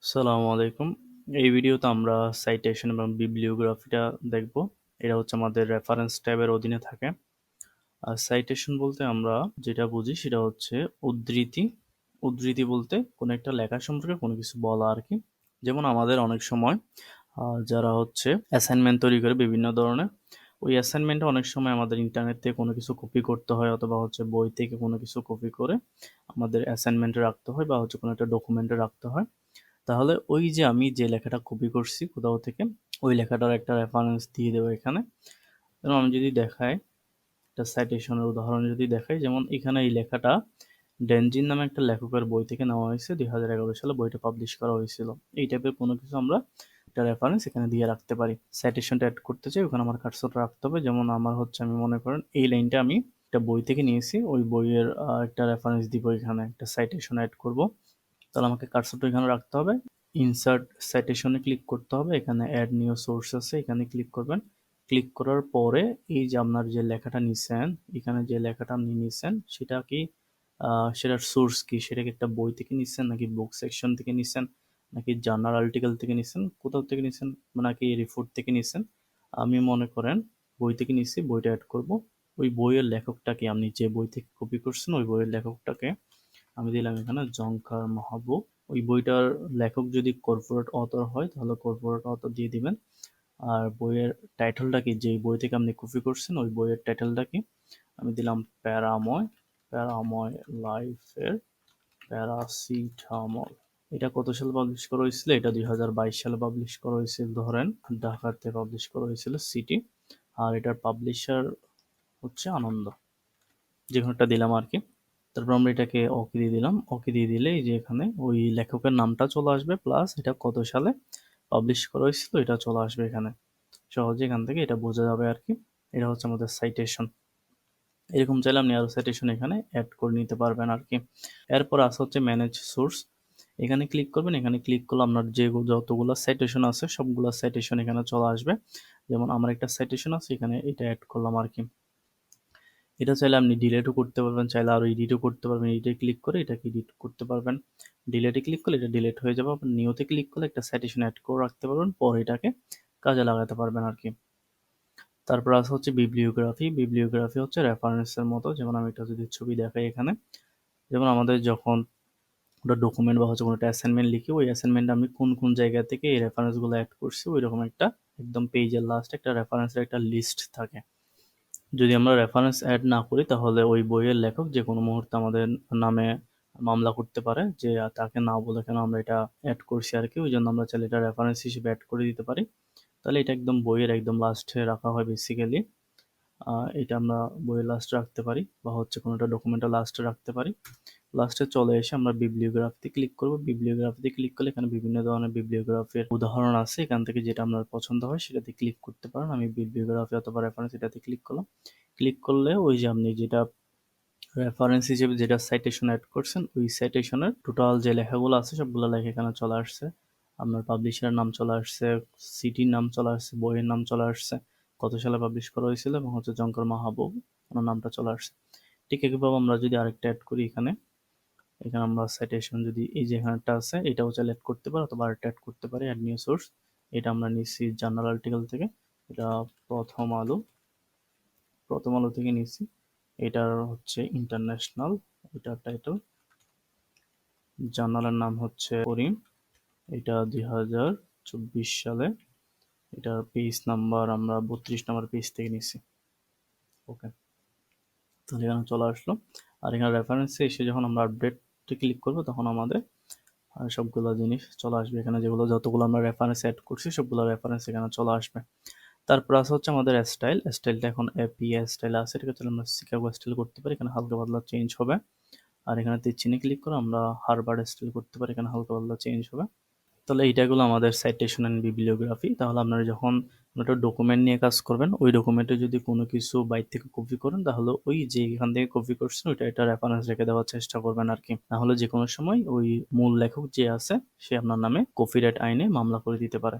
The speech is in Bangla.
আসসালামু আলাইকুম। এই ভিডিওতে আমরা সাইটেশন এবং বিবলিওগ্রাফিটা দেখব। এটা হচ্ছে আমাদের রেফারেন্স ট্যাবের অধীনে থাকে। আর সাইটেশন বলতে আমরা যেটা বুঝি সেটা হচ্ছে উদ্ধৃতি। উদ্ধৃতি বলতে কোনো একটা লেখা সম্পর্কে কোনো কিছু বলা আর কি। যেমন আমাদের অনেক সময় যারা হচ্ছে অ্যাসাইনমেন্ট তৈরি করে বিভিন্ন ধরনের, ওই অ্যাসাইনমেন্টে অনেক সময় আমাদের ইন্টারনেট থেকে কোনো কিছু কপি করতে হয় অথবা হচ্ছে বই থেকে কোনো কিছু কপি করে আমাদের অ্যাসাইনমেন্টে রাখতে হয় বা হচ্ছে কোনো একটা ডকুমেন্টে রাখতে হয়। তাহলে ওই যে আমি যে লেখাটা কপি করছি কোথাও থেকে, ওই লেখাটার একটা রেফারেন্স দিয়ে দেবো এখানে। যেমন আমি যদি দেখাই, একটা সাইটেশনের উদাহরণ যদি দেখাই, যেমন এখানে এই লেখাটা ডেনজিন নামে একটা লেখকের বই থেকে নেওয়া হয়েছে, 2011 সালে বইটা পাবলিশ করা হয়েছিল। এই টাইপের কোনো কিছু আমরা একটা রেফারেন্স এখানে দিয়ে রাখতে পারি। সাইটেশনটা অ্যাড করতে চাই, ওখানে আমার কার্সরটা রাখতে হবে। যেমন আমার হচ্ছে, আমি মনে করেন এই লাইনটা আমি একটা বই থেকে নিয়েছি, ওই বইয়ের একটা রেফারেন্স দিব, এখানে একটা সাইটেশন অ্যাড করব। তাহলে আমাকে কার্সরটা এখানে রাখতে হবে, ইনসার্ট সাইটেশনে ক্লিক করতে হবে, এখানে অ্যাড নিউ সোর্স আছে, এখানে ক্লিক করবেন। ক্লিক করার পরে এই যে আপনার যে লেখাটা নিছেন, এখানে যে লেখাটা আপনি নিছেন সেটা কি, সেটার সোর্স কি, সেটা কি একটা বই থেকে নিছেন নাকি বুক সেকশন থেকে নিছেন নাকি জার্নাল আর্টিকেল থেকে নিছেন, কোথাও থেকে নিছেন, নাকি রিপোর্ট থেকে নিছেন। আমি মনে করেন বই থেকে নিছি, বইটা অ্যাড করব। ওই বইয়ের লেখকটাকে, আপনি যে বই থেকে কপি করছেন ওই বইয়ের লেখকটাকে আমি দিলাম এখানে জঙ্কার মাহবুব। ওই বইটার লেখক যদি কর্পোরেট অথর হয় তাহলে কর্পোরেট অথর দিয়ে দিবেন। আর বইয়ের টাইটেলটা কি, যেই বই থেকে আপনি কপি করছেন ওই বইয়ের টাইটেলটা কি, আমি দিলাম প্যারাময়। প্যারাময় লাইফের প্যারাসিটামল। এটা কত সালে পাবলিশ করা হয়েছিল? এটা 2022 সালে পাবলিশ করা হয়েছিল, ধরেন ঢাকাতে পাবলিশ করা হয়েছিল, সিটি। আর এটার পাবলিশার হচ্ছে আনন্দ, যে কোনোটা দিলাম আর কি। তারপর আমরা এটাকে ওকে দিয়ে দিলাম। ওকে দিয়ে দিলে এই যে এখানে ওই লেখকের নামটা চলে আসবে, প্লাস এটা কত সালে পাবলিশ করা হয়েছিল এটা চলে আসবে এখানে। সহজে এখান থেকে এটা বোঝা যাবে আর কি। এটা হচ্ছে আমাদের সাইটেশন। এরকম চাইলে আপনি আরো সাইটেশন এখানে অ্যাড করে নিতে পারবেন আর কি। এরপর আছে হচ্ছে ম্যানেজ সোর্স। এখানে ক্লিক করবেন। এখানে ক্লিক করলে আপনার যে যতগুলো সাইটেশন আছে সবগুলো সাইটেশন এখানে চলে আসবে। যেমন আমার একটা সাইটেশন আছে, এখানে এটা অ্যাড করলাম আর কি। এটা চাইলে আপনি ডিলেটও করতে পারবেন, চাইলে আরো এডিটও করতে পারবেন। এডিটে ক্লিক করে এটাকে এডিট করতে পারবেন। ডিলেটে ক্লিক করলে এটা ডিলেট হয়ে যাবে। আপনি নিউতে ক্লিক করলে একটা সাইটেশন অ্যাড করে রাখতে পারবেন, পরে এটাকে কাজে লাগাতে পারবেন আর কি। তারপর আছে হচ্ছে বিবলিওগ্রাফি। বিবলিওগ্রাফি হচ্ছে রেফারেন্সের মতো। যেমন আমি এটা যদি ছবি দেখাই এখানে, যেমন আমাদের যখন ওটা ডকুমেন্ট বা হচ্ছে কোনো একটা অ্যাসাইনমেন্ট লিখি, ওই অ্যাসাইনমেন্টে আমি কোন কোন জায়গা থেকে এই রেফারেন্সগুলো অ্যাড করছি, ওই রকম একটা একদম পেজের লাস্টে একটা রেফারেন্সের একটা লিস্ট থাকে। যদি আমরা রেফারেন্স অ্যাড না করি তাহলে ওই বইয়ের লেখক যে কোনো মুহূর্তে আমাদের নামে মামলা করতে পারে, যে তাকে না বলে কেন আমরা এটা অ্যাড করছি আর কি। ওই জন্য আমরা চাইলে এটা রেফারেন্স হিসেবে অ্যাড করে দিতে পারি। তাহলে এটা একদম বইয়ের একদম লাস্টে রাখা হয় বেসিক্যালি। এটা আমরা বইয়ের লাস্টে রাখতে পারি বা হচ্ছে কোনো একটা ডকুমেন্টের লাস্টে রাখতে পারি। লাস্টে চলে এসে আমরা বিবলিওগ্রাফিতে ক্লিক করব। বিবলিওগ্রাফিতে ক্লিক করলে এখানে বিভিন্ন ধরনের বিবলিওগ্রাফির উদাহরণ আছে, এখান থেকে যেটা আপনার পছন্দ হয় সেটাতে ক্লিক করতে পারেন। আমি বিবলিওগ্রাফি অথবা রেফারেন্স এটাতে ক্লিক করলাম। ক্লিক করলে ওই যে আপনি যেটা রেফারেন্স হিসেবে যেটা সাইটেশন অ্যাড করছেন, ওই সাইটেশনের টোটাল যে লেখাগুলো আছে সবগুলো লেখা এখানে চলে আসছে। আপনার পাবলিশারের নাম চলে আসছে, সিটির নাম চলে আসছে, বইয়ের নাম চলে আসছে, কত সালে পাবলিশ করা হয়েছিল, এবং হচ্ছে জঙ্কর মাহবুব ওনার নামটা চলে আসছে। ঠিক একইভাবে আমরা যদি আরেকটা অ্যাড করি এখানে, এখানে আমরা সাইটেশন যদি এই যে এখানটা আছে এটাও চাইলে অ্যাড করতে পারি অথবা আরেকটা অ্যাড করতে পারি, অ্যাড নিউ সোর্স। এটা আমরা নিচ্ছি জার্নাল আর্টিকেল থেকে, এটা প্রথম আলো, প্রথম আলো থেকে নিচ্ছি। এটার হচ্ছে ইন্টারন্যাশনাল, এটার টাইটেল, জার্নালের নাম হচ্ছে করিম, এটা 2024 সালে, এটার পেজ নাম্বার আমরা 32 নম্বর পেজ থেকে নিচ্ছি। ওকে, তাহলে এখানে চলে আসলো। আর এখানে রেফারেন্সে এসে যখন আমরা আপডেটে ক্লিক করবো তখন আমাদের সবগুলো জিনিস চলে আসবে এখানে, যেগুলো যতগুলো আমরা রেফারেন্স অ্যাড করছি সবগুলো রেফারেন্স এখানে চলে আসবে। তারপর আছে হচ্ছে আমাদের স্টাইল। স্টাইলটা এখন এপি স্টাইল আছে, এটাকে চলে আমরা শিকাগো স্টাইল করতে পারি, এখানে হালকা পাতলা চেঞ্জ হবে। আর এখানে চিহ্নে ক্লিক করে আমরা হারবার্ড স্টাইল করতে পারি, এখানে হালকা পাতলা চেঞ্জ হবে। তাহলে এইটাগুলো আমাদের সাইটেশন এন্ড বিবলিওগ্রাফি। তাহলে আপনারা যখন একটা ডকুমেন্ট নিয়ে কাজ করবেন, ওই ডকুমেন্টে যদি কোনো কিছু বাইরে থেকে কপি করেন তাহলে ওই যে এখান থেকে কপি করছেন ওইটা এটা রেফারেন্স রেখে দেওয়ার চেষ্টা করবেন আর কি। নাহলে যে কোনো সময় ওই মূল লেখক যে আছে সে আপনার নামে কপিরাইট আইনে মামলা করে দিতে পারে।